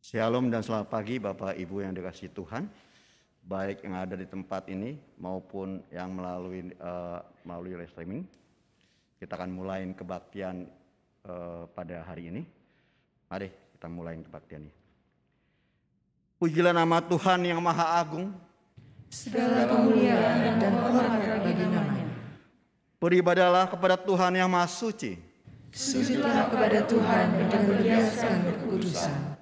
Shalom dan selamat pagi Bapak Ibu yang dikasihi Tuhan, baik yang ada di tempat ini maupun yang melalui live streaming. Kita akan mulai kebaktian pada hari ini. Mari kita mulai kebaktian ini. Pujilah nama Tuhan yang Maha Agung. Segala kemuliaan dan hormat bagi namanya. Beribadalah kepada Tuhan yang Maha Suci. Sujudlah kepada Tuhan dengan berhiaskan kekudusan.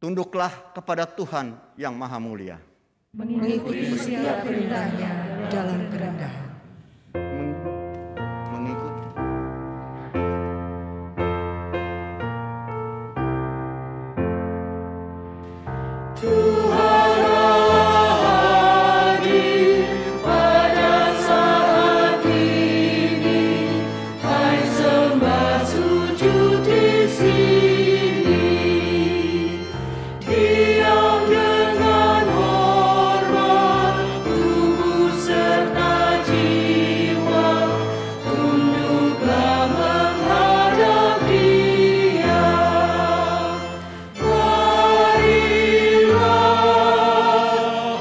Tunduklah kepada Tuhan yang Maha Mulia. Mengikuti setiap perintahnya dalam kerendahan. Mengikuti. Tuhan hadir pada saat ini, hai sembah sujud di sini. Diam dengan hormat, tubuh serta jiwa, tunduklah menghadap Dia. Marilah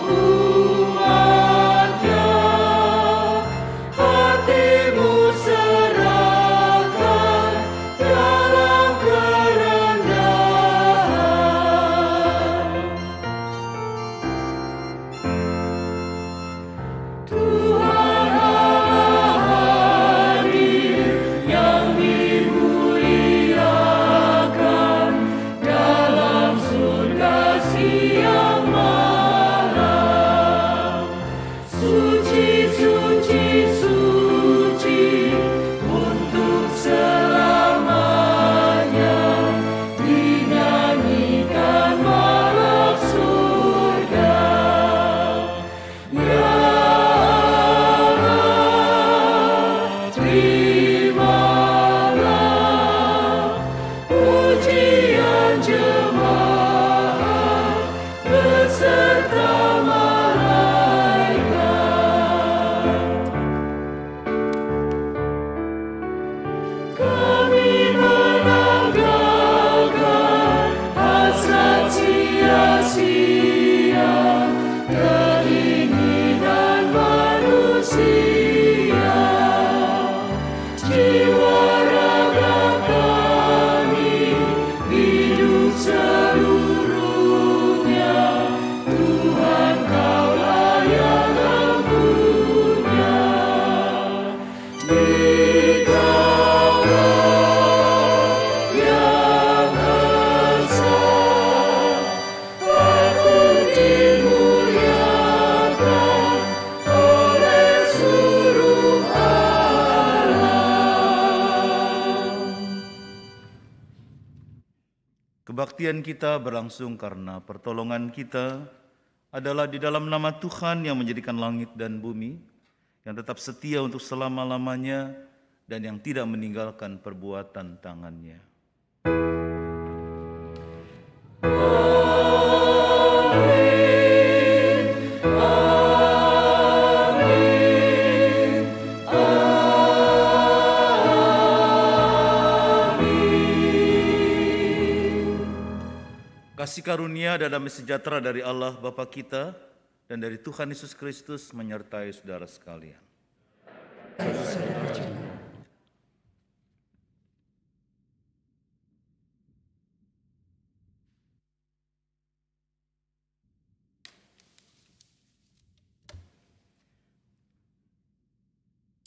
umatnya, hatimu serahkan dalam kerendahan. Tuhan Allah hadir yang dimuliakan dalam surga siang malam. Suci, suci, suci untuk selamanya, dinyanyikan malaikat surga. Ya Allah, terimalah pujian jemaat beserta malaikat. Kami menanggalkan hasrat sia-sia, keinginan manusia. Jiwa raga kami, hidup seluruhnya, Tuhan Kaulah yang mempunya. Dikaulah yang esa, patut dimuliakan oleh seluruh alam. Kebaktian kita berlangsung karena pertolongan kita adalah di dalam nama Tuhan yang menjadikan langit dan bumi, yang tetap setia untuk selama-lamanya dan yang tidak meninggalkan perbuatan tangannya. Kasih karunia dan damai sejahtera dari Allah Bapa kita dan dari Tuhan Yesus Kristus menyertai saudara sekalian.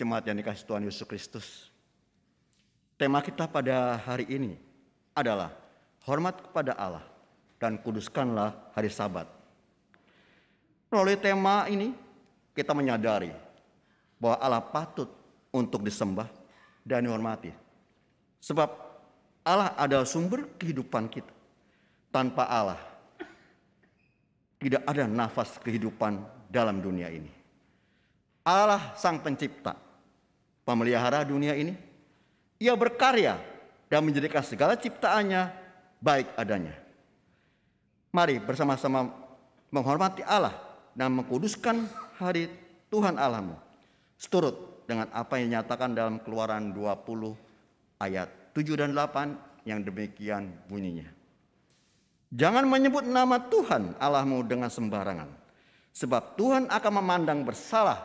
Jemaat yang dikasihi Tuhan Yesus Kristus, tema kita pada hari ini adalah hormat kepada Allah dan kuduskanlah hari Sabat. Melalui tema ini kita menyadari bahwa Allah patut untuk disembah dan dihormati. Sebab Allah adalah sumber kehidupan kita. Tanpa Allah tidak ada nafas kehidupan dalam dunia ini. Allah sang pencipta, pemelihara dunia ini. Ia berkarya dan menjadikan segala ciptaannya baik adanya. Mari bersama-sama menghormati Allah dan mengkuduskan hari Tuhan Allahmu, seturut dengan apa yang dinyatakan dalam Keluaran 20 ayat 7 dan 8 yang demikian bunyinya. Jangan menyebut nama Tuhan Allahmu dengan sembarangan, sebab Tuhan akan memandang bersalah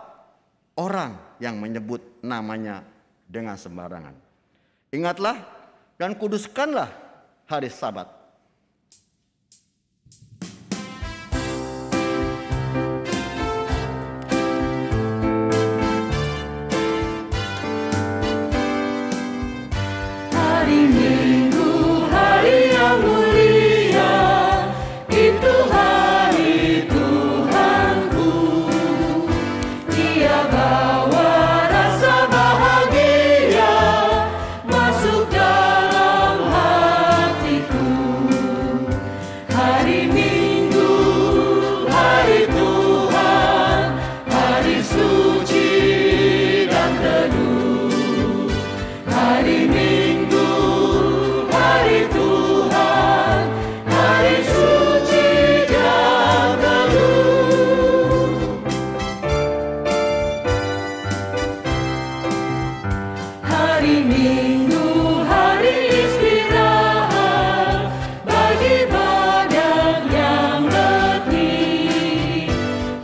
orang yang menyebut namanya dengan sembarangan. Ingatlah dan kuduskanlah hari Sabat. Hari Minggu, hari yang mulia, itu hari Tuhanku. Dia bawa rasa bahagia masuk dalam hatiku. Hari Minggu, hari Tuhan, hari suci dan teduh. Hari Minggu, hari Tuhan, hari suci dan teduh. Hari Minggu, hari istirahat bagi badan yang letih.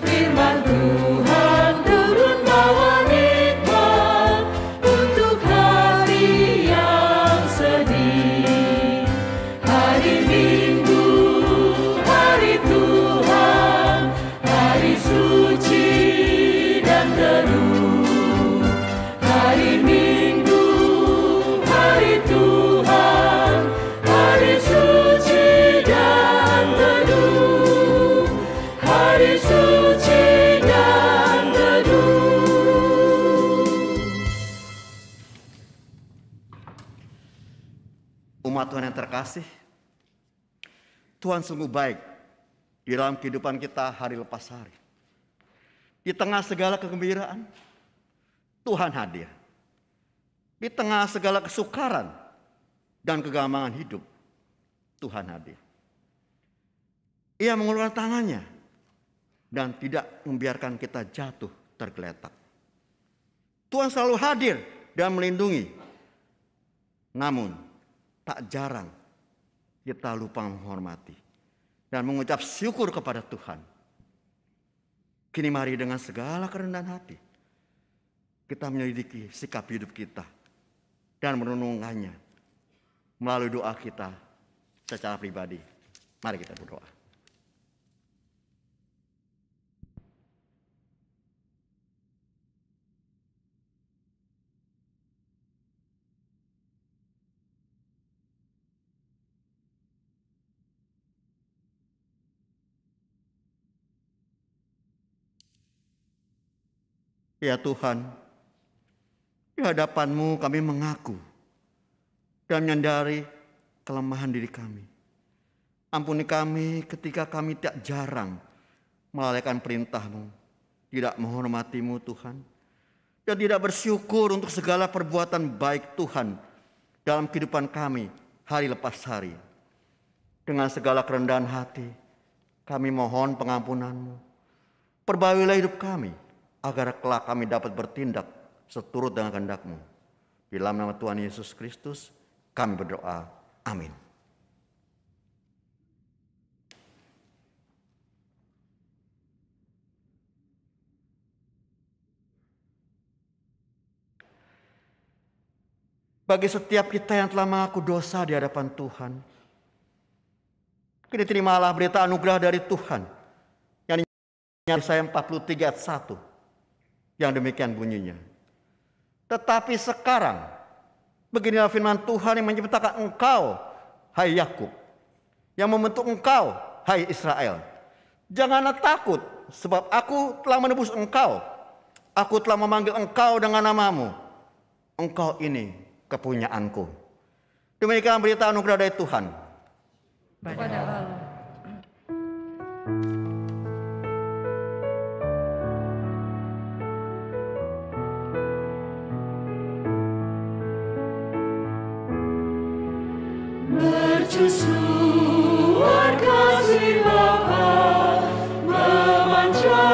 Firman Tuhan turun bawa nikmat untuk hati yang sedih. Hari Minggu, hari Tuhan, hari suci dan teduh. Hari Minggu, hari Tuhan, hari suci dan teduh. Hari suci dan teduh. Umat Tuhan yang terkasih, Tuhan sungguh baik di dalam kehidupan kita hari lepas hari. Di tengah segala kegembiraan, Tuhan hadir. Di tengah segala kesukaran dan kegambangan hidup, Tuhan hadir. Ia mengulurkan tangannya dan tidak membiarkan kita jatuh tergeletak. Tuhan selalu hadir dan melindungi. Namun, tak jarang kita lupa menghormati dan mengucap syukur kepada Tuhan. Kini mari dengan segala kerendahan hati, kita menyelidiki sikap hidup kita dan merenungkannya melalui doa kita secara pribadi. Mari kita berdoa. Ya Tuhan, di hadapan-Mu kami mengaku dan menyadari kelemahan diri kami. Ampuni kami ketika kami tak jarang melalaikan perintah-Mu, tidak menghormati-Mu Tuhan, dan tidak bersyukur untuk segala perbuatan baik Tuhan dalam kehidupan kami hari lepas hari. Dengan segala kerendahan hati, kami mohon pengampunan-Mu. Perbaikilah hidup kami, agar kelak kami dapat bertindak seturut dengan kehendak-Mu. Di dalam nama Tuhan Yesus Kristus, kami berdoa. Amin. Bagi setiap kita yang telah mengaku dosa di hadapan Tuhan, kini terimalah berita anugerah dari Tuhan yang dinyatakan Yesaya 43 ayat 1. Yang demikian bunyinya. Tetapi sekarang, beginilah firman Tuhan yang menciptakan engkau, hai Yakub, yang membentuk engkau, hai Israel. Janganlah takut, sebab aku telah menebus engkau. Aku telah memanggil engkau dengan namamu. Engkau ini kepunyaanku. Demikian berita anugerah dari Tuhan. Pada Allah. Mercusuar kasih Bapa, memancarkan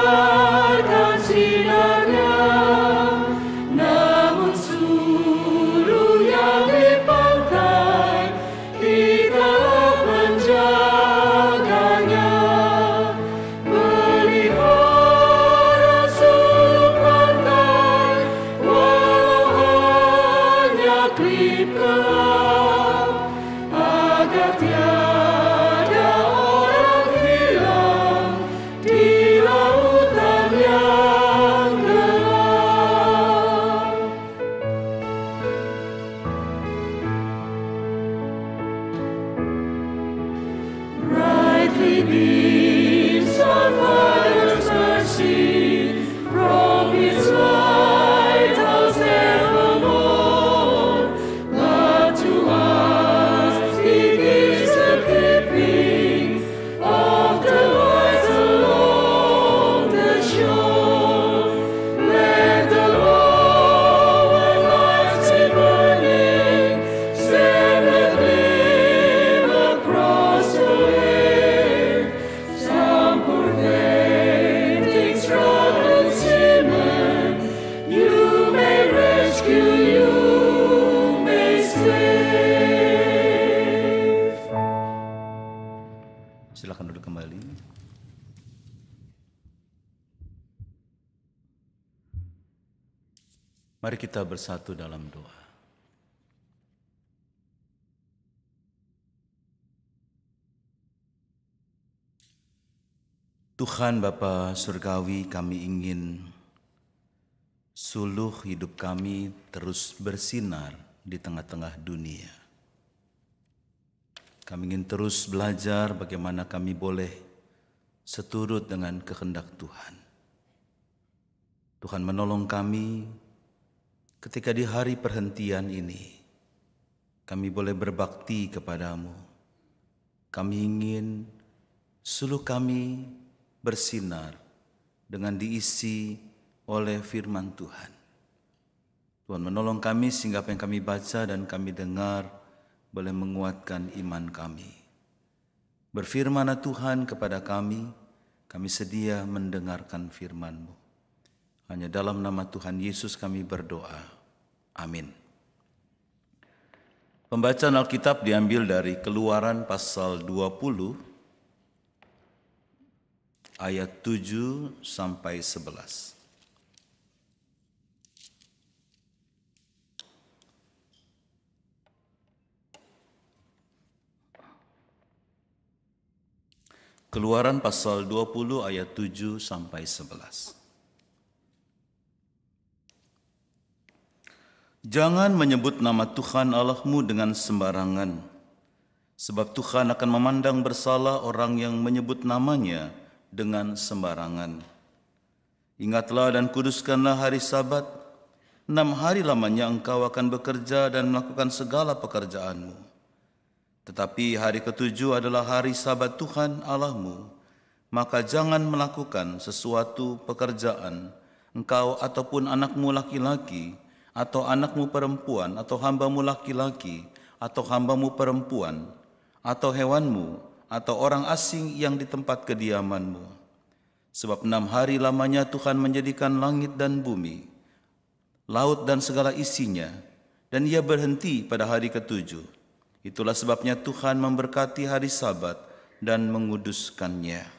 sinarnya, namun suruh yang di pantai kita penjara. Mari kita bersatu dalam doa. Tuhan Bapa Surgawi, kami ingin suluh hidup kami terus bersinar di tengah-tengah dunia. Kami ingin terus belajar bagaimana kami boleh seturut dengan kehendak Tuhan. Tuhan menolong kami ketika di hari perhentian ini kami boleh berbakti kepadamu. Kami ingin suluh kami bersinar dengan diisi oleh firman Tuhan. Tuhan menolong kami sehingga apa yang kami baca dan kami dengar boleh menguatkan iman kami. Berfirmanlah Tuhan kepada kami sedia mendengarkan firman-Mu. Hanya dalam nama Tuhan Yesus kami berdoa. Amin. Pembacaan Alkitab diambil dari Keluaran pasal 20 ayat 7 sampai 11. Keluaran pasal 20 ayat 7 sampai 11. Jangan menyebut nama Tuhan Allahmu dengan sembarangan, sebab Tuhan akan memandang bersalah orang yang menyebut namanya dengan sembarangan. Ingatlah dan kuduskanlah hari Sabat. 6 hari lamanya engkau akan bekerja dan melakukan segala pekerjaanmu. Tetapi hari ke-7 adalah hari Sabat Tuhan Allahmu. Maka jangan melakukan sesuatu pekerjaan, engkau ataupun anakmu laki-laki, atau anakmu perempuan, atau hambamu laki-laki, atau hambamu perempuan, atau hewanmu, atau orang asing yang di tempat kediamanmu. Sebab 6 hari lamanya Tuhan menjadikan langit dan bumi, laut dan segala isinya, dan ia berhenti pada hari ke-7. Itulah sebabnya Tuhan memberkati hari Sabat dan menguduskannya.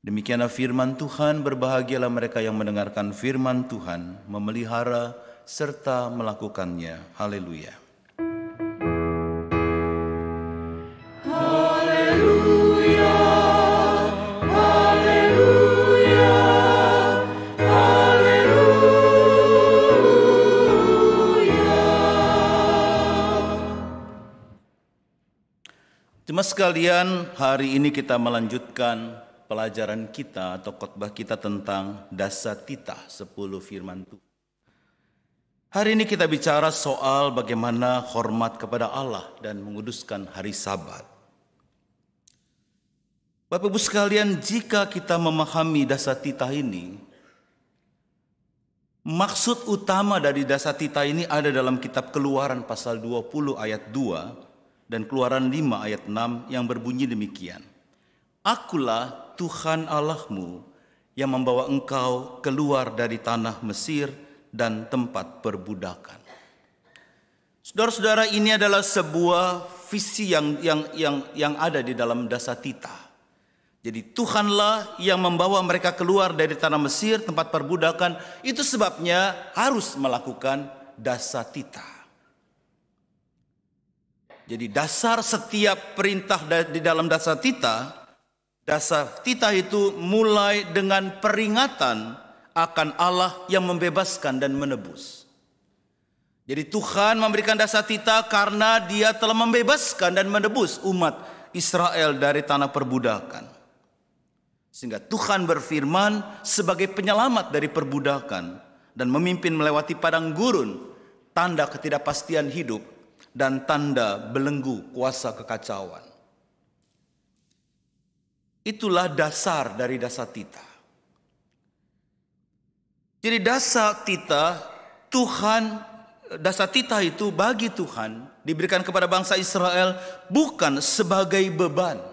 Demikianlah firman Tuhan, berbahagialah mereka yang mendengarkan firman Tuhan, memelihara serta melakukannya. Haleluya. Jemaat sekalian, hari ini kita melanjutkan pelajaran kita atau khotbah kita tentang Dasatita, 10 firman Tuhan. Hari ini kita bicara soal bagaimana hormat kepada Allah dan menguduskan hari Sabat. Bapak Ibu sekalian, jika kita memahami Dasatita ini, maksud utama dari Dasatita ini ada dalam kitab Keluaran pasal 20 ayat 2 dan Keluaran 5 ayat 6 yang berbunyi demikian. Akulah Tuhan Allahmu yang membawa engkau keluar dari tanah Mesir dan tempat perbudakan. Saudara-saudara, ini adalah sebuah visi yang ada di dalam Dasatita. Jadi Tuhanlah yang membawa mereka keluar dari tanah Mesir, tempat perbudakan. Itu sebabnya harus melakukan Dasatita. Jadi dasar setiap perintah di dalam Dasatita itu mulai dengan peringatan akan Allah yang membebaskan dan menebus. Jadi Tuhan memberikan Dasatita karena Dia telah membebaskan dan menebus umat Israel dari tanah perbudakan. Sehingga Tuhan berfirman sebagai penyelamat dari perbudakan dan memimpin melewati padang gurun, tanda ketidakpastian hidup dan tanda belenggu kuasa kekacauan. Itulah dasar dari Dasatita. Jadi Dasatita itu bagi Tuhan diberikan kepada bangsa Israel bukan sebagai beban,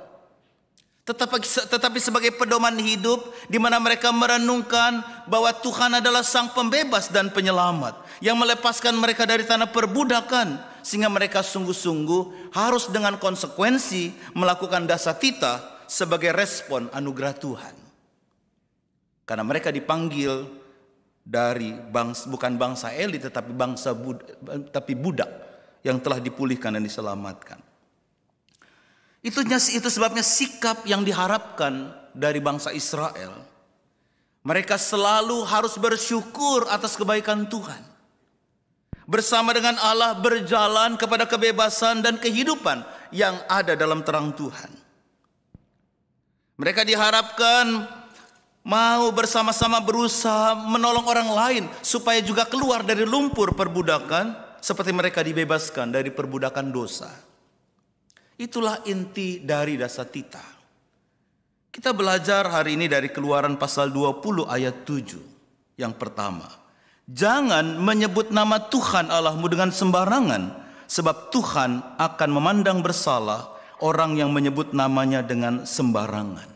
tetapi sebagai pedoman hidup di mana mereka merenungkan bahwa Tuhan adalah Sang Pembebas dan Penyelamat yang melepaskan mereka dari tanah perbudakan, sehingga mereka sungguh-sungguh harus dengan konsekuensi melakukan Dasatita sebagai respon anugerah Tuhan. Karena mereka dipanggil bukan bangsa elit tetapi tapi budak yang telah dipulihkan dan diselamatkan. Itu sebabnya sikap yang diharapkan dari bangsa Israel. Mereka selalu harus bersyukur atas kebaikan Tuhan. Bersama dengan Allah berjalan kepada kebebasan dan kehidupan yang ada dalam terang Tuhan. Mereka diharapkan mau bersama-sama berusaha menolong orang lain supaya juga keluar dari lumpur perbudakan seperti mereka dibebaskan dari perbudakan dosa. Itulah inti dari Dasatita. Kita belajar hari ini dari Keluaran pasal 20 ayat 7. Yang pertama, jangan menyebut nama Tuhan Allahmu dengan sembarangan, sebab Tuhan akan memandang bersalah orang yang menyebut namanya dengan sembarangan.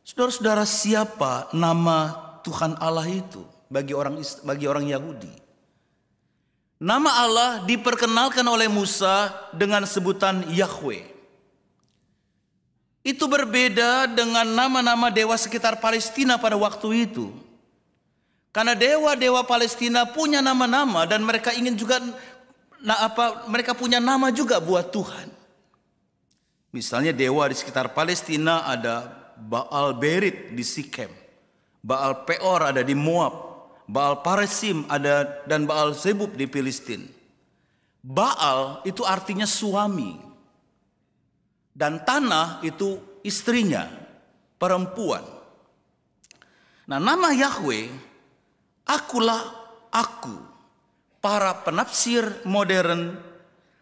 Saudara-saudara, siapa nama Tuhan Allah itu bagi orang Yahudi? Nama Allah diperkenalkan oleh Musa dengan sebutan Yahweh. Itu berbeda dengan nama-nama dewa sekitar Palestina pada waktu itu. Karena dewa-dewa Palestina punya nama-nama dan mereka ingin juga mereka punya nama juga buat Tuhan. Misalnya dewa di sekitar Palestina ada Baal Berit di Sikem, Baal Peor ada di Moab, Baal Paresim ada dan Baal Zebub di Filistin. Baal itu artinya suami. Dan tanah itu istrinya, perempuan. Nah, nama Yahweh, akulah aku. Para penafsir modern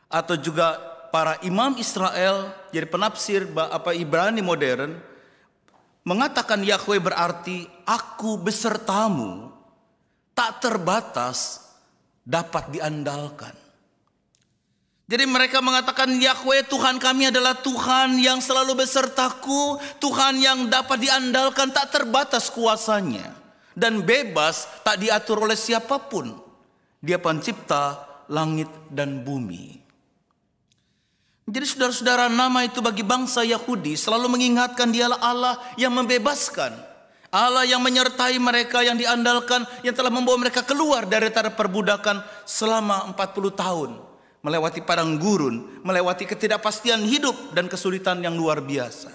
atau juga para imam Israel, jadi penafsir Ibrani modern, mengatakan Yahweh berarti aku besertamu, tak terbatas, dapat diandalkan. Jadi mereka mengatakan Yahweh Tuhan kami adalah Tuhan yang selalu besertaku, Tuhan yang dapat diandalkan, tak terbatas kuasanya, dan bebas, tak diatur oleh siapapun. Dia pencipta langit dan bumi. Jadi saudara-saudara, nama itu bagi bangsa Yahudi selalu mengingatkan dialah Allah yang membebaskan, Allah yang menyertai mereka, yang diandalkan, yang telah membawa mereka keluar dari perbudakan selama 40 tahun. Melewati padang gurun, melewati ketidakpastian hidup dan kesulitan yang luar biasa.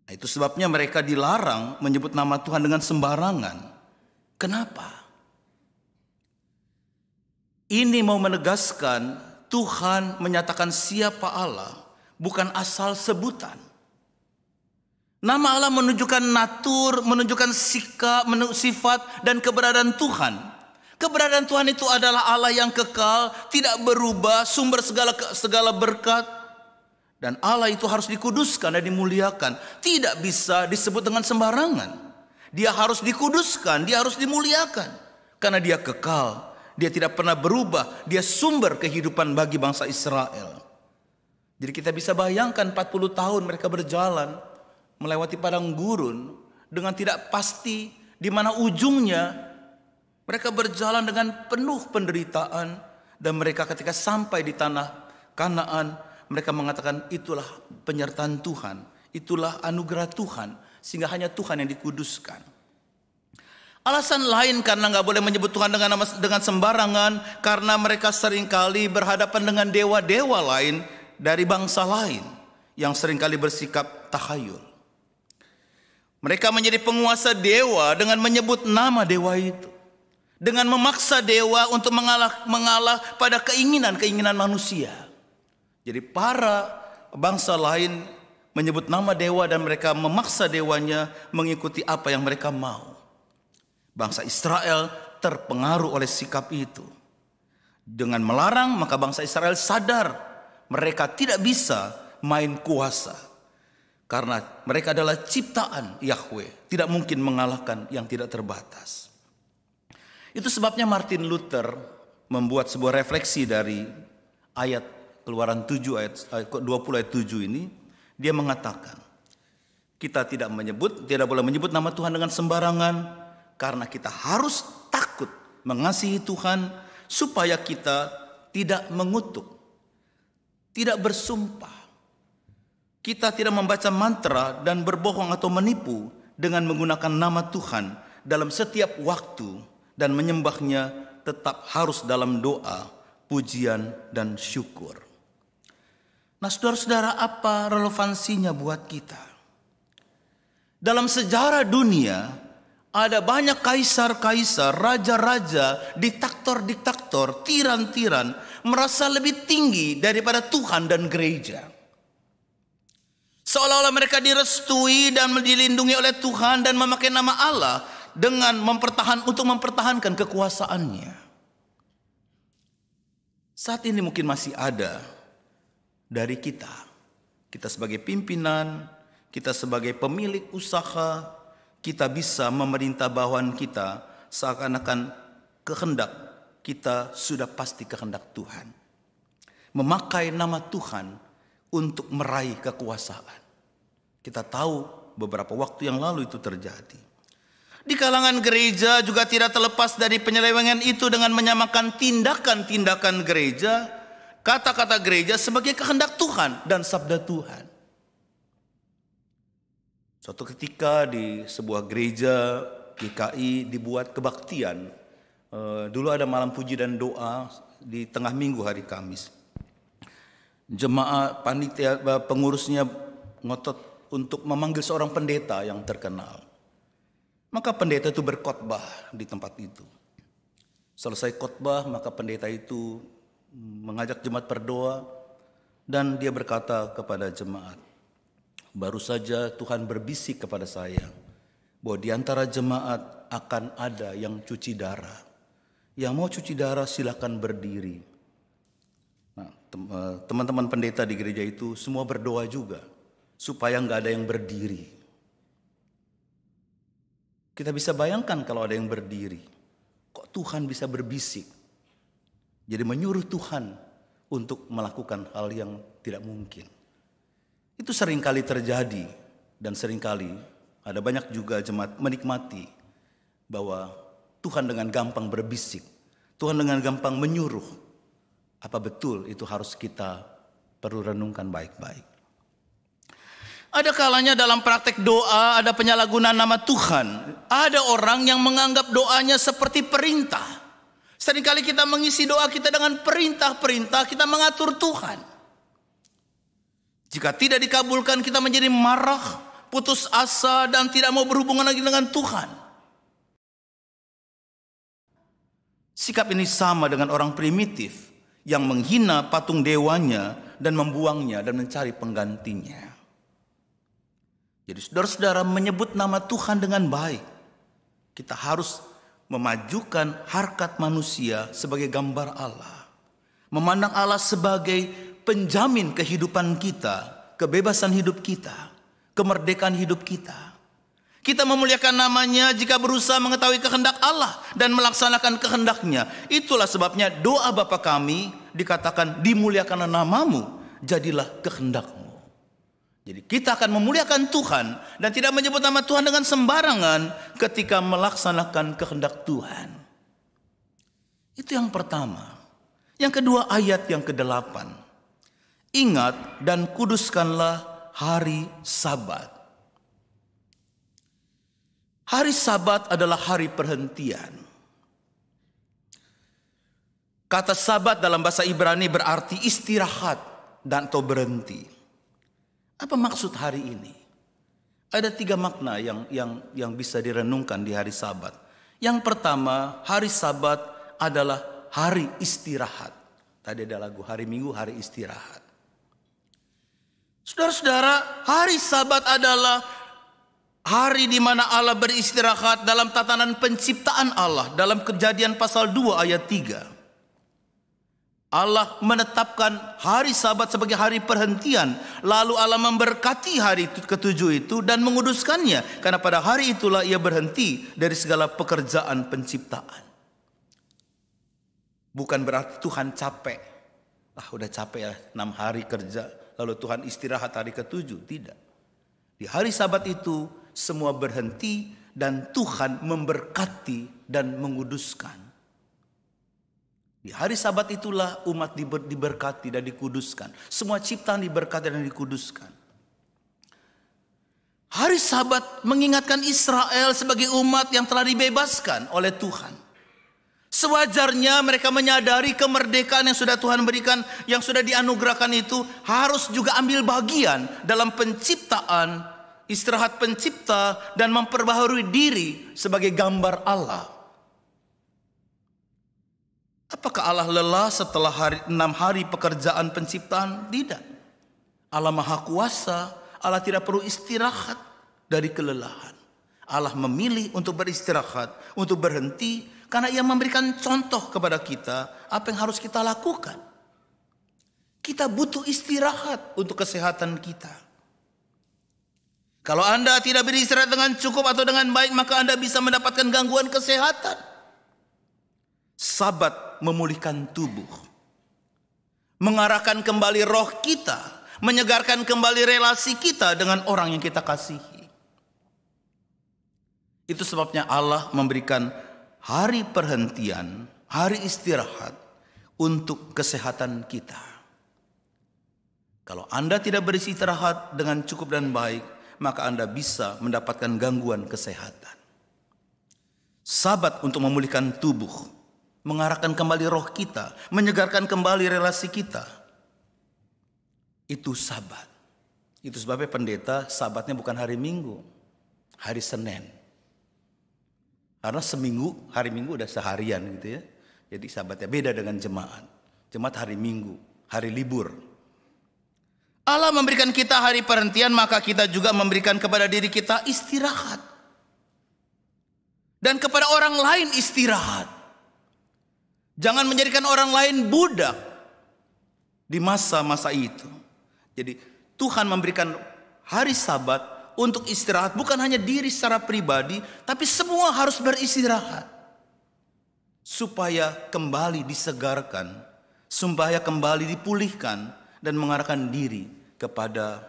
Nah, itu sebabnya mereka dilarang menyebut nama Tuhan dengan sembarangan. Kenapa? Ini mau menegaskan Tuhan menyatakan siapa Allah, bukan asal sebutan. Nama Allah menunjukkan natur, menunjukkan sikap, sifat dan keberadaan Tuhan. Keberadaan Tuhan itu adalah Allah yang kekal, tidak berubah, sumber segala berkat. Dan Allah itu harus dikuduskan dan dimuliakan. Tidak bisa disebut dengan sembarangan. Dia harus dikuduskan, dia harus dimuliakan. Karena dia kekal, dia tidak pernah berubah, dia sumber kehidupan bagi bangsa Israel. Jadi kita bisa bayangkan 40 tahun mereka berjalan, melewati padang gurun, dengan tidak pasti di mana ujungnya. Mereka berjalan dengan penuh penderitaan, dan mereka ketika sampai di tanah Kanaan, mereka mengatakan itulah penyertaan Tuhan, itulah anugerah Tuhan, sehingga hanya Tuhan yang dikuduskan. Alasan lain karena nggak boleh menyebut Tuhan dengan sembarangan, karena mereka seringkali berhadapan dengan dewa-dewa lain dari bangsa lain yang seringkali bersikap takhayul. Mereka menjadi penguasa dewa dengan menyebut nama dewa itu, dengan memaksa dewa untuk mengalah pada keinginan manusia. Jadi para bangsa lain menyebut nama dewa dan mereka memaksa dewanya mengikuti apa yang mereka mau. Bangsa Israel terpengaruh oleh sikap itu. Dengan melarang, maka bangsa Israel sadar mereka tidak bisa main kuasa. Karena mereka adalah ciptaan Yahweh, tidak mungkin mengalahkan yang tidak terbatas. Itu sebabnya Martin Luther membuat sebuah refleksi dari ayat Keluaran 7 ayat 20 ayat 7 ini. Dia mengatakan, kita tidak boleh menyebut nama Tuhan dengan sembarangan, karena kita harus takut mengasihi Tuhan supaya kita tidak mengutuk, tidak bersumpah. Kita tidak membaca mantra dan berbohong atau menipu dengan menggunakan nama Tuhan dalam setiap waktu dan menyembahnya tetap harus dalam doa, pujian, dan syukur. Nah, saudara-saudara, apa relevansinya buat kita? Dalam sejarah dunia, ada banyak kaisar-kaisar, raja-raja, diktator-diktator, tiran-tiran merasa lebih tinggi daripada Tuhan dan gereja. Seolah-olah mereka direstui dan dilindungi oleh Tuhan dan memakai nama Allah dengan untuk mempertahankan kekuasaannya. Saat ini mungkin masih ada dari kita sebagai pimpinan, kita sebagai pemilik usaha, kita bisa memerintah bawahan kita seakan-akan kehendak kita sudah pasti kehendak Tuhan. Memakai nama Tuhan untuk meraih kekuasaan. Kita tahu beberapa waktu yang lalu itu terjadi. Di kalangan gereja juga tidak terlepas dari penyelewengan itu dengan menyamakan tindakan-tindakan gereja, kata-kata gereja sebagai kehendak Tuhan dan sabda Tuhan. Suatu ketika di sebuah gereja GKI dibuat kebaktian. Dulu ada malam puji dan doa di tengah minggu hari Kamis. Jemaat panitia pengurusnya ngotot untuk memanggil seorang pendeta yang terkenal. Maka pendeta itu berkhotbah di tempat itu. Selesai khotbah, maka pendeta itu mengajak jemaat berdoa dan dia berkata kepada jemaat, baru saja Tuhan berbisik kepada saya bahwa di antara jemaat akan ada yang cuci darah. Yang mau cuci darah silakan berdiri. Nah, teman-teman pendeta di gereja itu semua berdoa juga supaya nggak ada yang berdiri. Kita bisa bayangkan kalau ada yang berdiri, kok Tuhan bisa berbisik? Jadi menyuruh Tuhan untuk melakukan hal yang tidak mungkin. Itu seringkali terjadi dan seringkali ada banyak juga jemaat menikmati bahwa Tuhan dengan gampang berbisik, Tuhan dengan gampang menyuruh. Apa betul itu harus kita perlu renungkan baik-baik. Ada kalanya dalam praktek doa ada penyalahgunaan nama Tuhan. Ada orang yang menganggap doanya seperti perintah. Seringkali kita mengisi doa kita dengan perintah-perintah, kita mengatur Tuhan. Jika tidak dikabulkan kita menjadi marah, putus asa dan tidak mau berhubungan lagi dengan Tuhan. Sikap ini sama dengan orang primitif yang menghina patung dewanya dan membuangnya dan mencari penggantinya. Jadi saudara-saudara menyebut nama Tuhan dengan baik. Kita harus memajukan harkat manusia sebagai gambar Allah. Memandang Allah sebagai penjamin kehidupan kita, kebebasan hidup kita, kemerdekaan hidup kita. Kita memuliakan namanya jika berusaha mengetahui kehendak Allah dan melaksanakan kehendaknya. Itulah sebabnya doa Bapa kami dikatakan dimuliakanlah namamu, jadilah kehendakmu. Jadi kita akan memuliakan Tuhan dan tidak menyebut nama Tuhan dengan sembarangan ketika melaksanakan kehendak Tuhan. Itu yang pertama. Yang kedua ayat yang ke-8. Ingat dan kuduskanlah hari Sabat. Hari Sabat adalah hari perhentian. Kata Sabat dalam bahasa Ibrani berarti istirahat dan atau berhenti. Apa maksud hari ini? Ada 3 makna yang bisa direnungkan di hari Sabat. Yang pertama, hari Sabat adalah hari istirahat. Tadi ada lagu hari Minggu, hari istirahat. Saudara-saudara, hari Sabat adalah hari di mana Allah beristirahat dalam tatanan penciptaan Allah. Dalam Kejadian pasal 2 ayat 3. Allah menetapkan hari Sabat sebagai hari perhentian. Lalu Allah memberkati hari ke-7 itu dan menguduskannya. Karena pada hari itulah ia berhenti dari segala pekerjaan penciptaan. Bukan berarti Tuhan capek. Udah capek ya 6 hari kerja. Lalu Tuhan istirahat hari ke-7. Tidak. Di hari Sabat itu semua berhenti dan Tuhan memberkati dan menguduskan. Di hari Sabat itulah umat diberkati dan dikuduskan. Semua ciptaan diberkati dan dikuduskan. Hari Sabat mengingatkan Israel sebagai umat yang telah dibebaskan oleh Tuhan. Sewajarnya mereka menyadari kemerdekaan yang sudah Tuhan berikan, yang sudah dianugerahkan itu harus juga ambil bagian dalam penciptaan, istirahat pencipta, dan memperbaharui diri sebagai gambar Allah. Apakah Allah lelah setelah 6 hari pekerjaan penciptaan? Tidak. Allah Maha Kuasa, Allah tidak perlu istirahat dari kelelahan. Allah memilih untuk beristirahat, untuk berhenti, karena Ia memberikan contoh kepada kita apa yang harus kita lakukan. Kita butuh istirahat untuk kesehatan kita. Kalau Anda tidak beristirahat dengan cukup atau dengan baik, maka Anda bisa mendapatkan gangguan kesehatan. Sabat memulihkan tubuh, mengarahkan kembali roh kita, menyegarkan kembali relasi kita dengan orang yang kita kasihi. Itu sebabnya Allah memberikan hari perhentian, hari istirahat untuk kesehatan kita. Kalau Anda tidak beristirahat dengan cukup dan baik, maka Anda bisa mendapatkan gangguan kesehatan. Sabat untuk memulihkan tubuh, mengarahkan kembali roh kita, menyegarkan kembali relasi kita. Itu Sabat. Itu sebabnya pendeta sabatnya bukan hari Minggu, hari Senin. Karena seminggu, hari Minggu udah seharian gitu ya. Jadi sabatnya beda dengan jemaat. Jemaat hari Minggu, hari libur. Allah memberikan kita hari perhentian, maka kita juga memberikan kepada diri kita istirahat. Dan kepada orang lain istirahat. Jangan menjadikan orang lain budak di masa-masa itu. Jadi Tuhan memberikan hari Sabat untuk istirahat, bukan hanya diri secara pribadi, tapi semua harus beristirahat. Supaya kembali disegarkan, supaya kembali dipulihkan, dan mengarahkan diri kepada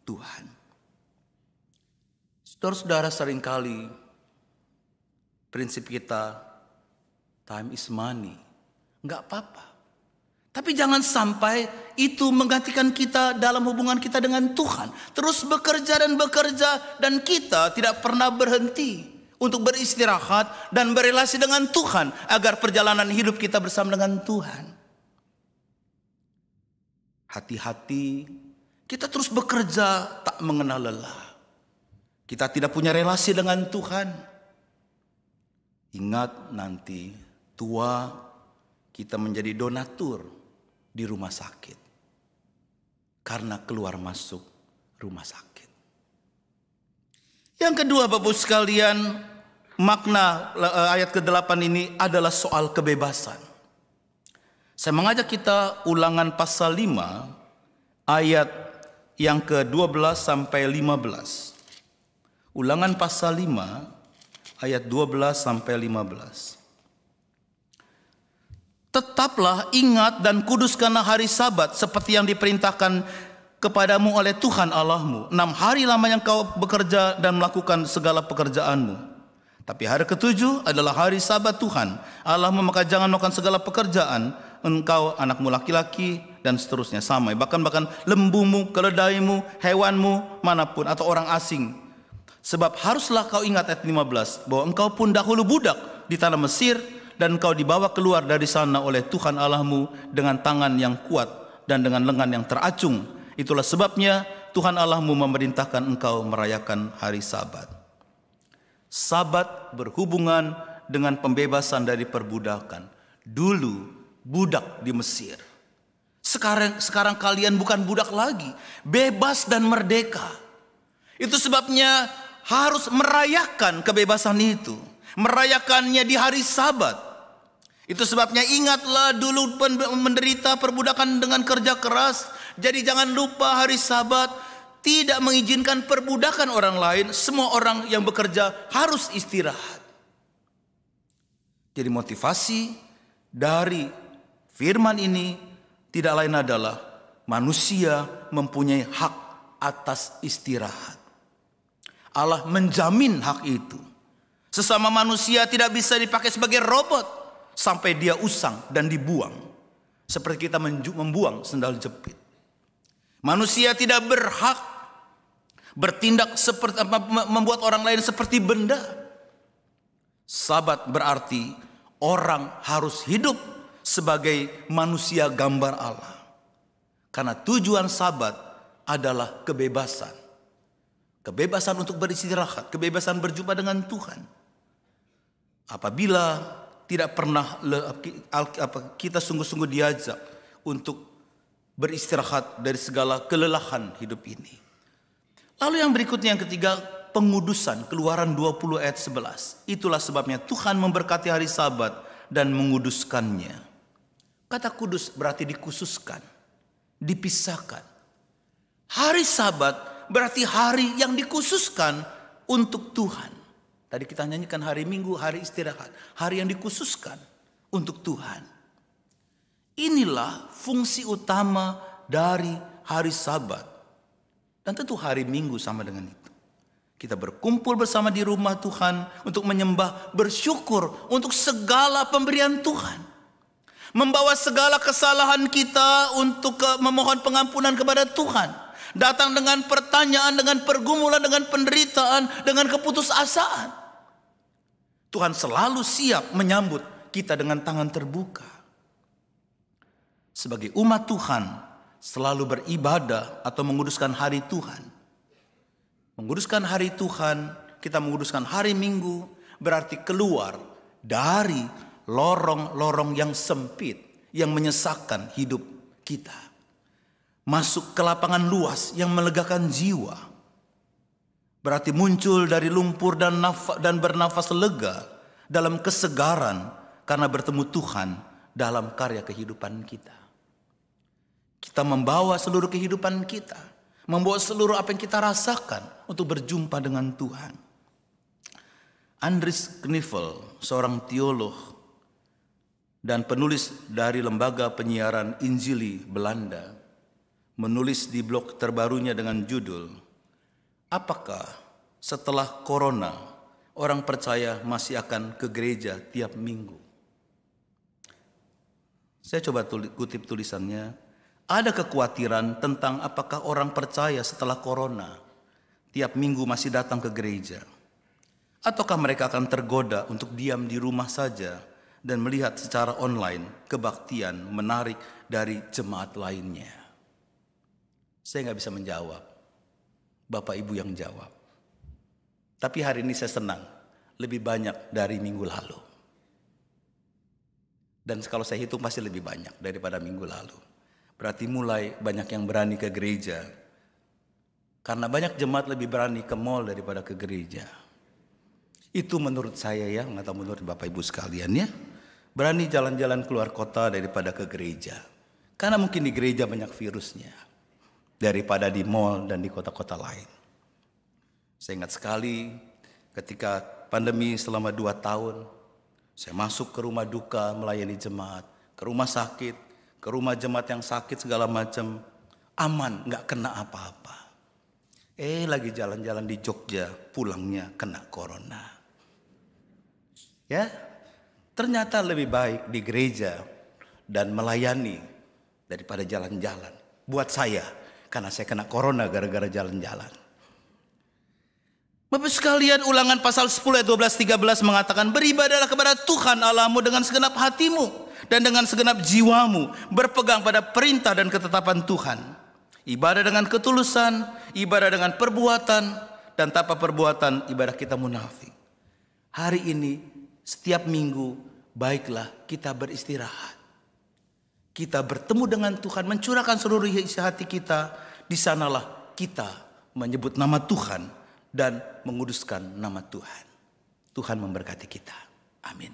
Tuhan. Saudara-saudara, seringkali prinsip kita, time is money. Enggak apa-apa. Tapi jangan sampai itu menggantikan kita dalam hubungan kita dengan Tuhan. Terus bekerja dan kita tidak pernah berhenti untuk beristirahat dan berelasi dengan Tuhan agar perjalanan hidup kita bersama dengan Tuhan. Hati-hati, kita terus bekerja tak mengenal lelah. Kita tidak punya relasi dengan Tuhan. Ingat nanti tua kita menjadi donatur di rumah sakit karena keluar masuk rumah sakit. Yang kedua, Bapak sekalian, makna ayat ke-8 ini adalah soal kebebasan. Saya mengajak kita Ulangan pasal 5 ayat yang ke-12 sampai 15. Ulangan pasal 5 ayat 12 sampai 15. Tetaplah ingat dan kuduskanlah hari Sabat seperti yang diperintahkan kepadamu oleh Tuhan Allahmu. 6 hari lamanya kau bekerja dan melakukan segala pekerjaanmu. Tapi hari ke-7 adalah hari Sabat Tuhan Allahmu, maka jangan melakukan segala pekerjaan, engkau, anakmu laki-laki, dan seterusnya. Samai, bahkan lembumu, keledaimu, hewanmu, manapun, atau orang asing. Sebab haruslah kau ingat ayat 15, bahwa engkau pun dahulu budak di tanah Mesir, dan kau dibawa keluar dari sana oleh Tuhan Allahmu dengan tangan yang kuat dan dengan lengan yang teracung. Itulah sebabnya Tuhan Allahmu memerintahkan engkau merayakan hari Sabat. Sabat berhubungan dengan pembebasan dari perbudakan. Dulu budak di Mesir. Sekarang kalian bukan budak lagi, bebas dan merdeka. Itu sebabnya harus merayakan kebebasan itu, merayakannya di hari Sabat. Itu sebabnya ingatlah dulu menderita perbudakan dengan kerja keras. Jadi jangan lupa hari Sabat tidak mengizinkan perbudakan orang lain. Semua orang yang bekerja harus istirahat. Jadi motivasi dari firman ini tidak lain adalah manusia mempunyai hak atas istirahat. Allah menjamin hak itu. Sesama manusia tidak bisa dipakai sebagai robot sampai dia usang dan dibuang. Seperti kita membuang sendal jepit. Manusia tidak berhak bertindak seperti membuat orang lain seperti benda. Sabat berarti orang harus hidup sebagai manusia gambar Allah. Karena tujuan sabat adalah kebebasan. Kebebasan untuk beristirahat, kebebasan berjumpa dengan Tuhan. Apabila tidak pernah kita sungguh-sungguh diajak untuk beristirahat dari segala kelelahan hidup ini. Lalu yang berikutnya, yang ketiga, pengudusan. Keluaran 20 ayat 11. Itulah sebabnya Tuhan memberkati hari Sabat dan menguduskannya. Kata kudus berarti dikhususkan, dipisahkan. Hari Sabat berarti hari yang dikhususkan untuk Tuhan. Tadi kita nyanyikan hari Minggu, hari istirahat. Hari yang dikhususkan untuk Tuhan. Inilah fungsi utama dari hari Sabat. Dan tentu hari Minggu sama dengan itu. Kita berkumpul bersama di rumah Tuhan untuk menyembah, bersyukur untuk segala pemberian Tuhan. Membawa segala kesalahan kita untuk memohon pengampunan kepada Tuhan. Datang dengan pertanyaan, dengan pergumulan, dengan penderitaan, dengan keputusasaan. Tuhan selalu siap menyambut kita dengan tangan terbuka. Sebagai umat Tuhan, selalu beribadah atau menguduskan hari Tuhan. Menguduskan hari Tuhan, kita menguduskan hari Minggu, berarti keluar dari lorong-lorong yang sempit, yang menyesakkan hidup kita. Masuk ke lapangan luas yang melegakan jiwa. Berarti muncul dari lumpur dan bernafas lega dalam kesegaran karena bertemu Tuhan dalam karya kehidupan kita. Kita membawa seluruh kehidupan kita, membawa seluruh apa yang kita rasakan untuk berjumpa dengan Tuhan. Andries Knivel, seorang teolog dan penulis dari lembaga penyiaran Injili Belanda, menulis di blog terbarunya dengan judul, "Apakah setelah Corona orang percaya masih akan ke gereja tiap minggu?" Saya coba kutip tulisannya. Ada kekhawatiran tentang apakah orang percaya setelah Corona tiap minggu masih datang ke gereja. Ataukah mereka akan tergoda untuk diam di rumah saja dan melihat secara online kebaktian menarik dari jemaat lainnya. Saya nggak bisa menjawab. Bapak Ibu yang jawab. Tapi hari ini saya senang. Lebih banyak dari minggu lalu. Dan kalau saya hitung pasti lebih banyak daripada minggu lalu. Berarti mulai banyak yang berani ke gereja. Karena banyak jemaat lebih berani ke mall daripada ke gereja. Itu menurut saya ya, nggak tahu menurut Bapak Ibu sekalian ya. Berani jalan-jalan keluar kota daripada ke gereja. Karena mungkin di gereja banyak virusnya. Daripada di mall dan di kota-kota lain. Saya ingat sekali ketika pandemi selama 2 tahun. Saya masuk ke rumah duka melayani jemaat. Ke rumah sakit. Ke rumah jemaat yang sakit segala macam. Aman, gak kena apa-apa. Lagi jalan-jalan di Jogja, pulangnya kena Corona. Ya, ternyata lebih baik di gereja dan melayani daripada jalan-jalan. Buat saya, karena saya kena Corona gara-gara jalan-jalan. Bapak sekalian, Ulangan pasal 10 ayat 12-13 mengatakan, "Beribadahlah kepada Tuhan Allahmu dengan segenap hatimu dan dengan segenap jiwamu, berpegang pada perintah dan ketetapan Tuhan. Ibadah dengan ketulusan, ibadah dengan perbuatan, dan tanpa perbuatan ibadah kita munafik." Hari ini, setiap minggu, baiklah kita beristirahat. Kita bertemu dengan Tuhan, mencurahkan seluruh isi hati kita. Di sanalah kita menyebut nama Tuhan dan menguduskan nama Tuhan. Tuhan memberkati kita. Amin.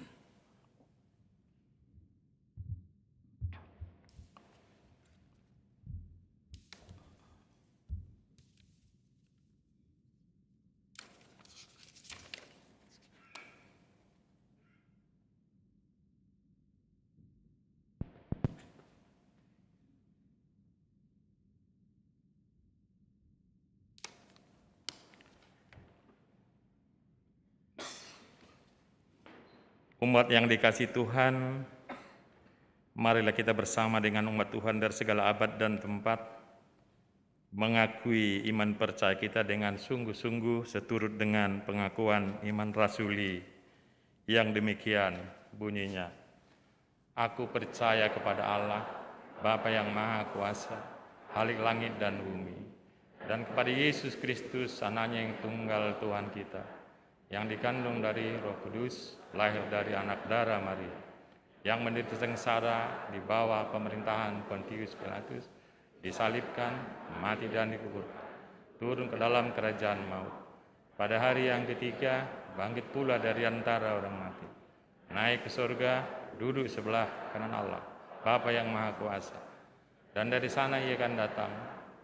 Umat yang dikasihi Tuhan, marilah kita bersama dengan umat Tuhan dari segala abad dan tempat mengakui iman percaya kita dengan sungguh-sungguh seturut dengan pengakuan iman rasuli yang demikian bunyinya. Aku percaya kepada Allah, Bapa yang Maha Kuasa, Khalik langit dan bumi, dan kepada Yesus Kristus, Anaknya yang tunggal Tuhan kita, yang dikandung dari Roh Kudus, lahir dari anak darah Maria, yang menderita sengsara di bawah pemerintahan Pontius Pilatus, disalibkan, mati dan dikuburkan, turun ke dalam kerajaan maut. Pada hari yang ketiga, bangkit pula dari antara orang mati, naik ke surga, duduk sebelah kanan Allah, Bapa yang Maha Kuasa. Dan dari sana ia akan datang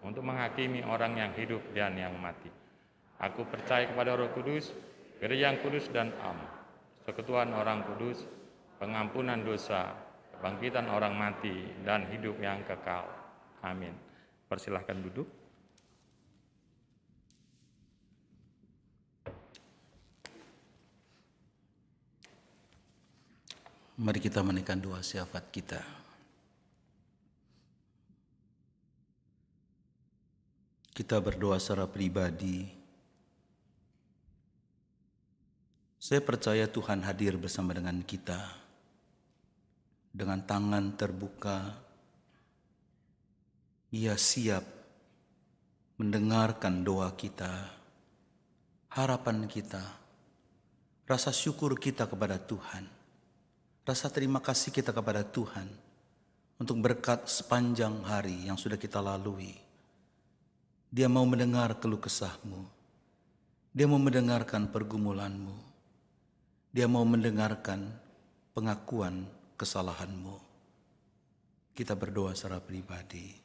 untuk menghakimi orang yang hidup dan yang mati. Aku percaya kepada Roh Kudus, gereja yang kudus dan am, persekutuan orang kudus, pengampunan dosa, kebangkitan orang mati, dan hidup yang kekal. Amin. Persilahkan duduk. Mari kita menaikkan doa syafaat kita. Kita berdoa secara pribadi. Saya percaya Tuhan hadir bersama dengan kita. Dengan tangan terbuka, Ia siap mendengarkan doa kita, harapan kita, rasa syukur kita kepada Tuhan. Rasa terima kasih kita kepada Tuhan untuk berkat sepanjang hari yang sudah kita lalui. Dia mau mendengar keluh kesahmu. Dia mau mendengarkan pergumulanmu. Dia mau mendengarkan pengakuan kesalahanmu. Kita berdoa secara pribadi.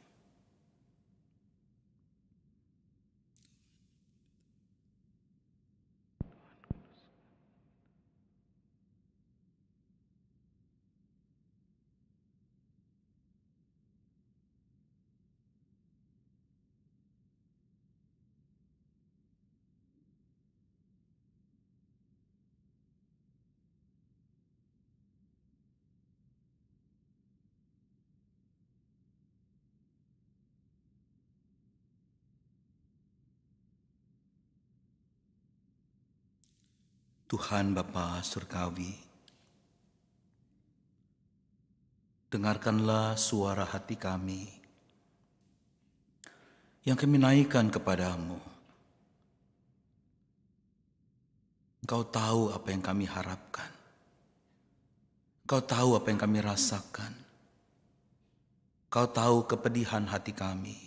Tuhan Bapa Surgawi, dengarkanlah suara hati kami yang kami naikkan kepadamu. Engkau tahu apa yang kami harapkan. Engkau tahu apa yang kami rasakan. Engkau tahu kepedihan hati kami.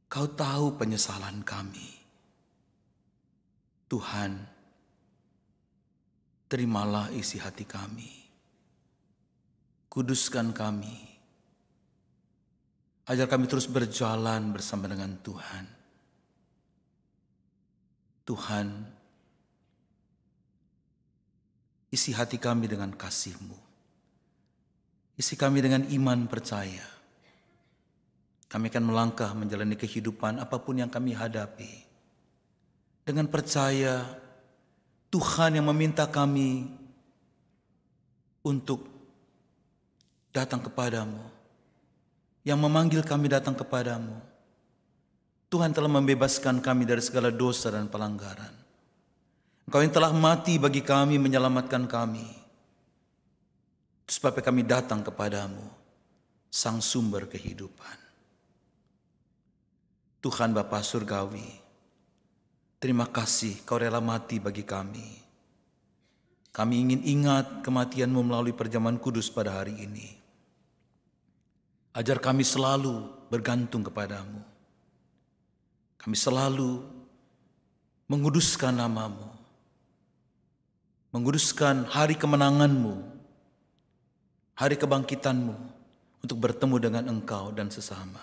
Engkau tahu penyesalan kami. Tuhan, terimalah isi hati kami. Kuduskan kami. Ajar kami terus berjalan bersama dengan Tuhan. Tuhan, isi hati kami dengan kasih-Mu. Isi kami dengan iman percaya. Kami akan melangkah menjalani kehidupan apapun yang kami hadapi. Dengan percaya Tuhan yang meminta kami untuk datang kepadamu, yang memanggil kami datang kepadamu. Tuhan telah membebaskan kami dari segala dosa dan pelanggaran. Engkau yang telah mati bagi kami, menyelamatkan kami. Sebab kami datang kepadamu, Sang Sumber kehidupan. Tuhan Bapa Surgawi, terima kasih Kau rela mati bagi kami. Kami ingin ingat kematian-Mu melalui perjamuan kudus pada hari ini. Ajar kami selalu bergantung kepadamu. Kami selalu menguduskan nama-Mu. Menguduskan hari kemenangan-Mu. Hari kebangkitan-Mu untuk bertemu dengan Engkau dan sesama.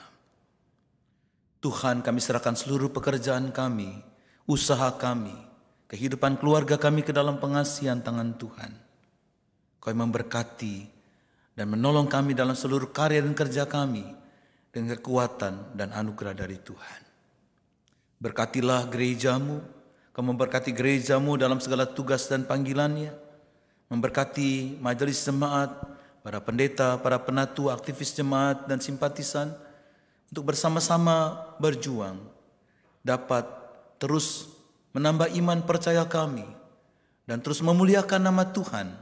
Tuhan, kami serahkan seluruh pekerjaan kami, usaha kami, kehidupan keluarga kami ke dalam pengasihan tangan Tuhan. Kau yang memberkati dan menolong kami dalam seluruh karya dan kerja kami dengan kekuatan dan anugerah dari Tuhan. Berkatilah gereja-Mu, Kau memberkati gereja-Mu dalam segala tugas dan panggilannya, memberkati majelis jemaat, para pendeta, para penatu, aktivis jemaat dan simpatisan, untuk bersama-sama berjuang, dapat terus menambah iman percaya kami, dan terus memuliakan nama Tuhan,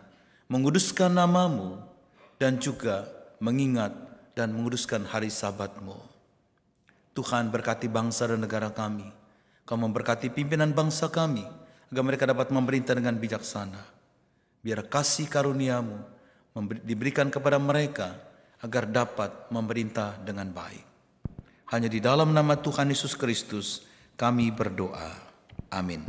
menguduskan nama-Mu, dan juga mengingat dan menguduskan hari Sabat-Mu. Tuhan berkati bangsa dan negara kami. Kau memberkati pimpinan bangsa kami, agar mereka dapat memerintah dengan bijaksana. Biar kasih karunia-Mu diberikan kepada mereka, agar dapat memerintah dengan baik. Hanya di dalam nama Tuhan Yesus Kristus kami berdoa. Amin.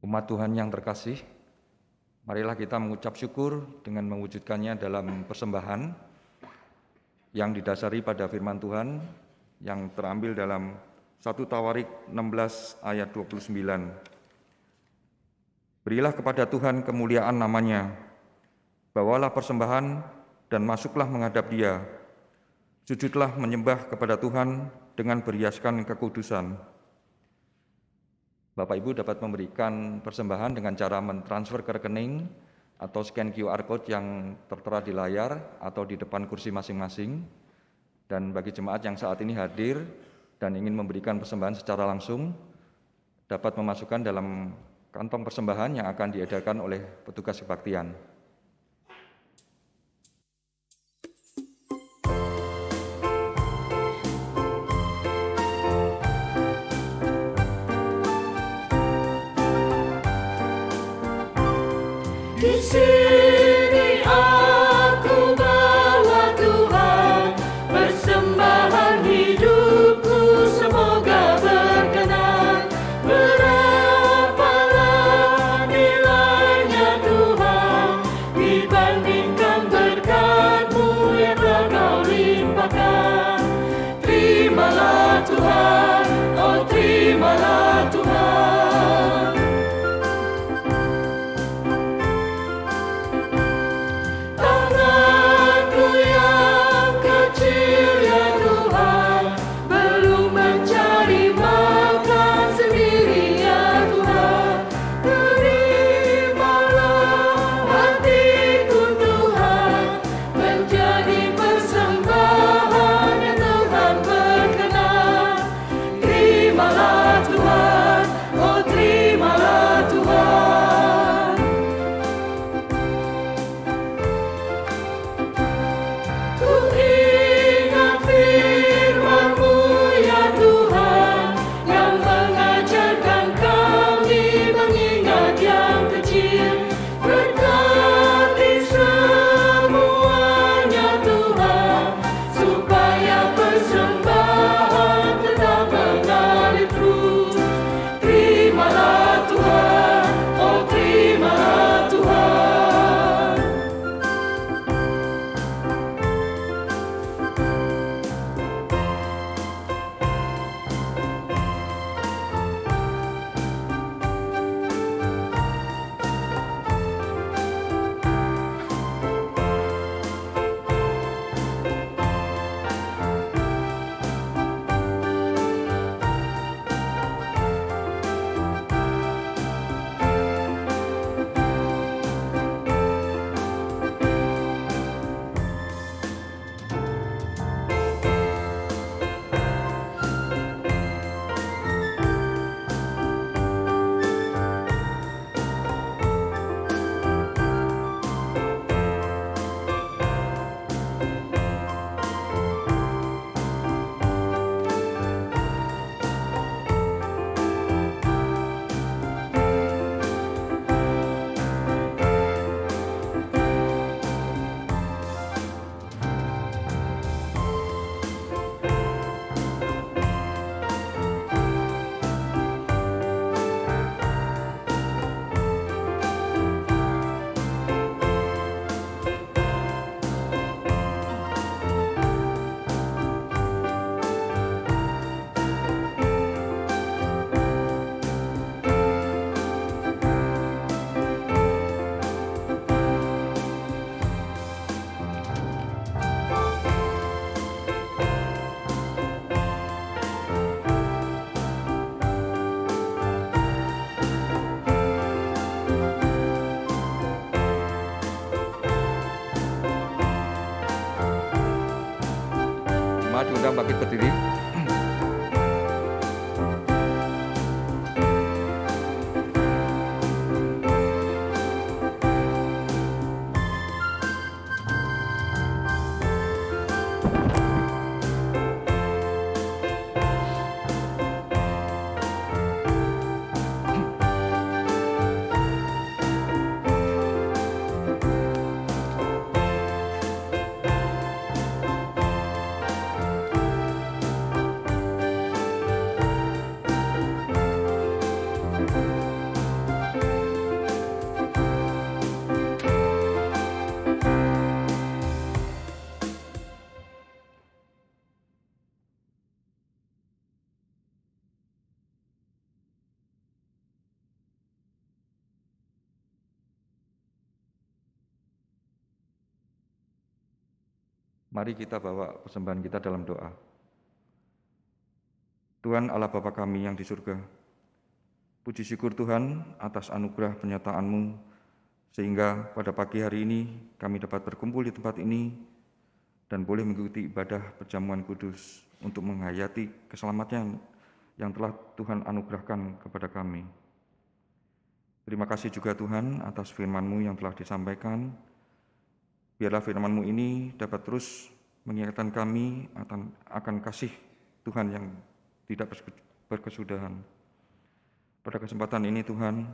Umat Tuhan yang terkasih, marilah kita mengucap syukur dengan mewujudkannya dalam persembahan yang didasari pada firman Tuhan yang terambil dalam 1 Tawarik 16 ayat 29. Berilah kepada Tuhan kemuliaan namanya, bawalah persembahan dan masuklah menghadap Dia. Sujudlah menyembah kepada Tuhan dengan berhiaskan kekudusan. Bapak Ibu dapat memberikan persembahan dengan cara mentransfer ke rekening atau scan QR Code yang tertera di layar atau di depan kursi masing-masing. Dan bagi jemaat yang saat ini hadir dan ingin memberikan persembahan secara langsung, dapat memasukkan dalam kantong persembahan yang akan diedarkan oleh petugas kebaktian. Di sini aku bawa Tuhan, persembahan hidupku semoga berkenan. Berapalah nilainya Tuhan dibandingkan berkat-Mu yang telah Kau limpahkan. Terimalah Tuhan, oh terimalah Tuhan. Jemaat diundang bangkit berdiri. Mari kita bawa persembahan kita dalam doa. Tuhan Allah Bapa kami yang di surga, puji syukur Tuhan atas anugerah penyertaan-Mu, sehingga pada pagi hari ini kami dapat berkumpul di tempat ini dan boleh mengikuti ibadah perjamuan kudus untuk menghayati keselamatan yang telah Tuhan anugerahkan kepada kami. Terima kasih juga Tuhan atas firman-Mu yang telah disampaikan. Biarlah firman-Mu ini dapat terus mengingatkan kami akan kasih Tuhan yang tidak berkesudahan. Pada kesempatan ini Tuhan,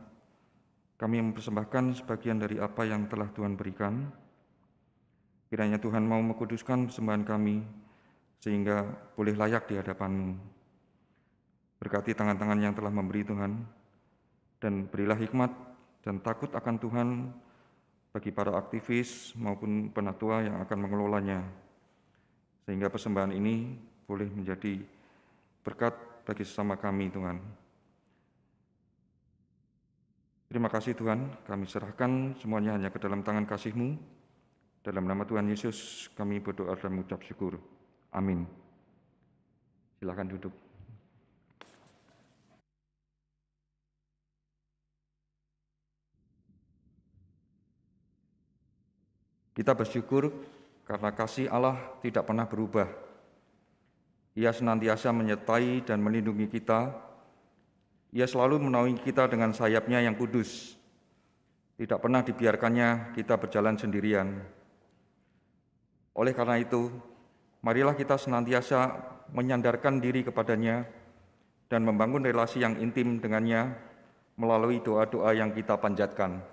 kami mempersembahkan sebagian dari apa yang telah Tuhan berikan. Kiranya Tuhan mau mengkuduskan persembahan kami, sehingga boleh layak di hadapan-Mu. Berkati tangan-tangan yang telah memberi Tuhan, dan berilah hikmat dan takut akan Tuhan bagi para aktivis maupun penatua yang akan mengelolanya, sehingga persembahan ini boleh menjadi berkat bagi sesama kami, Tuhan. Terima kasih Tuhan, kami serahkan semuanya hanya ke dalam tangan kasih-Mu. Dalam nama Tuhan Yesus kami berdoa dan mengucap syukur. Amin. Silakan duduk. Kita bersyukur karena kasih Allah tidak pernah berubah. Ia senantiasa menyertai dan melindungi kita. Ia selalu menaungi kita dengan sayap-Nya yang kudus. Tidak pernah dibiarkannya kita berjalan sendirian. Oleh karena itu, marilah kita senantiasa menyandarkan diri kepada-Nya dan membangun relasi yang intim dengan-Nya melalui doa-doa yang kita panjatkan.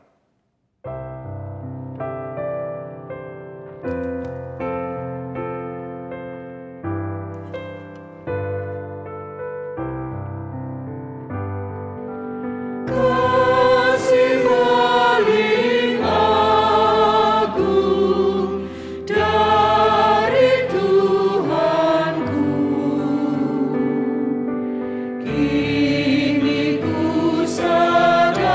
Kini ku sadari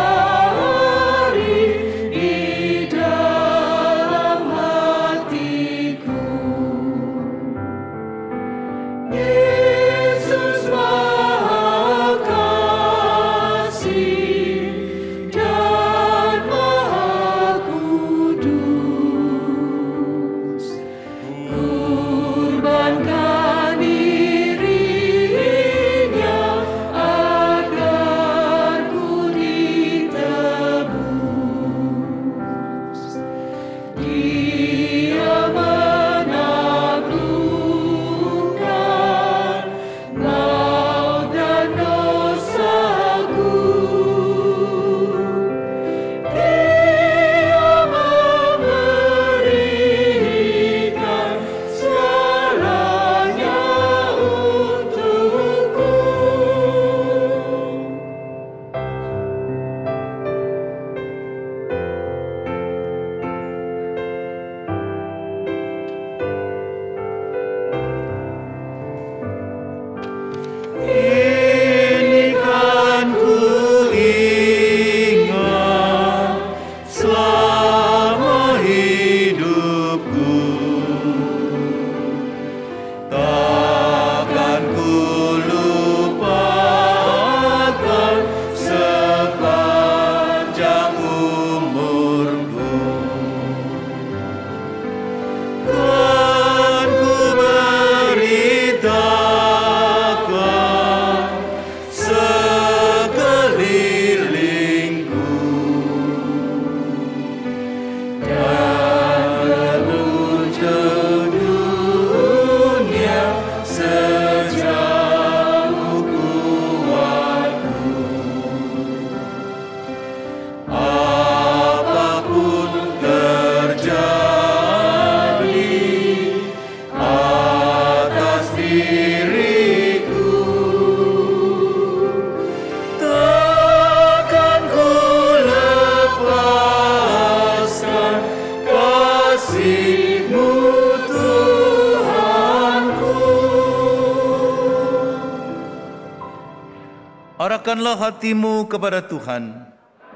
Arahkanlah hatimu kepada Tuhan.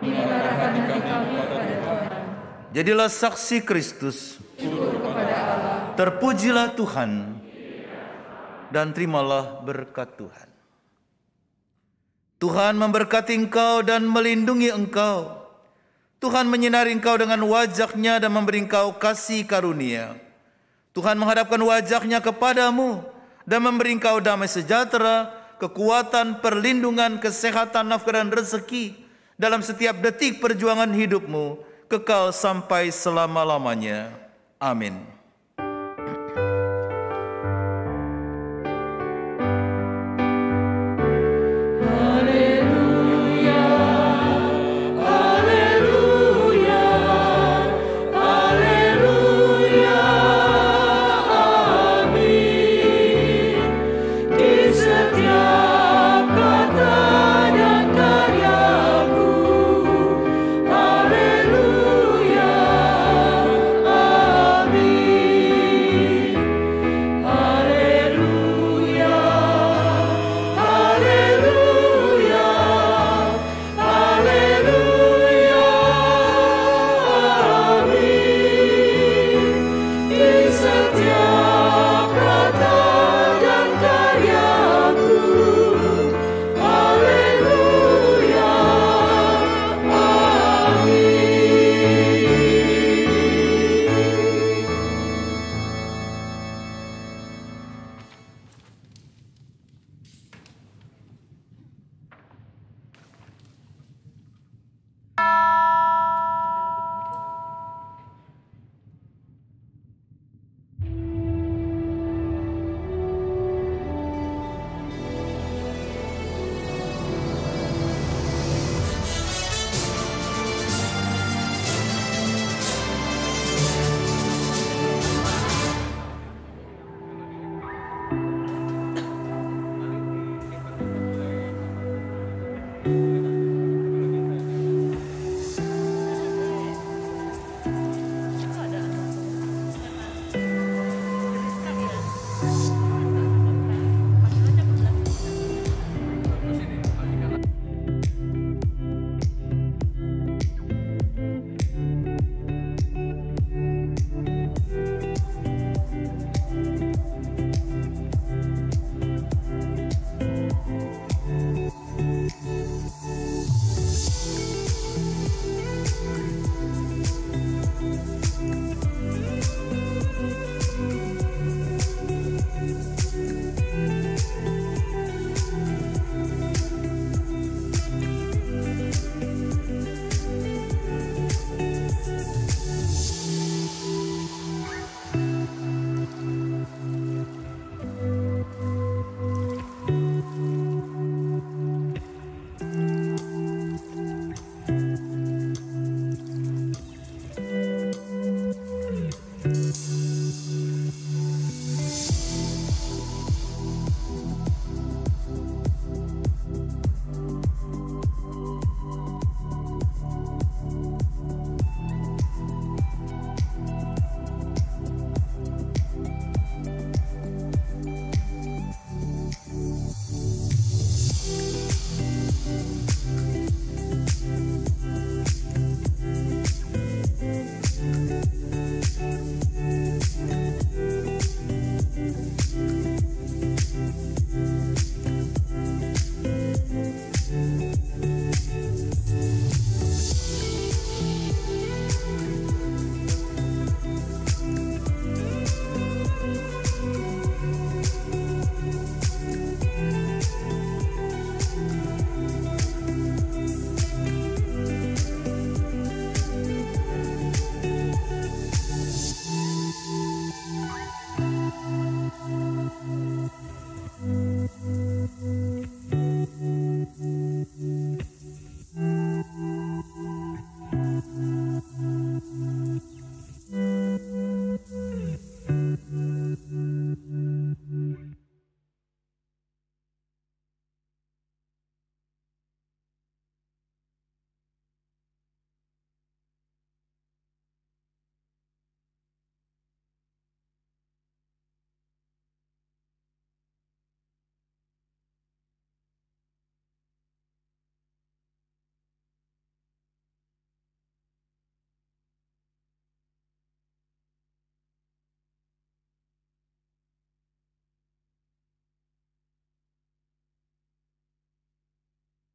Mengarahkan hati kami kepada Tuhan. Jadilah saksi Kristus. Syukur kepada Allah. Terpujilah Tuhan. Dan terimalah berkat Tuhan. Tuhan memberkati engkau dan melindungi engkau. Tuhan menyinari engkau dengan wajah-Nya dan memberi engkau kasih karunia. Tuhan menghadapkan wajah-Nya kepadamu dan memberi engkau damai sejahtera, kekuatan, perlindungan, kesehatan, nafkah dan rezeki dalam setiap detik perjuangan hidupmu, kekal sampai selama-lamanya. Amin.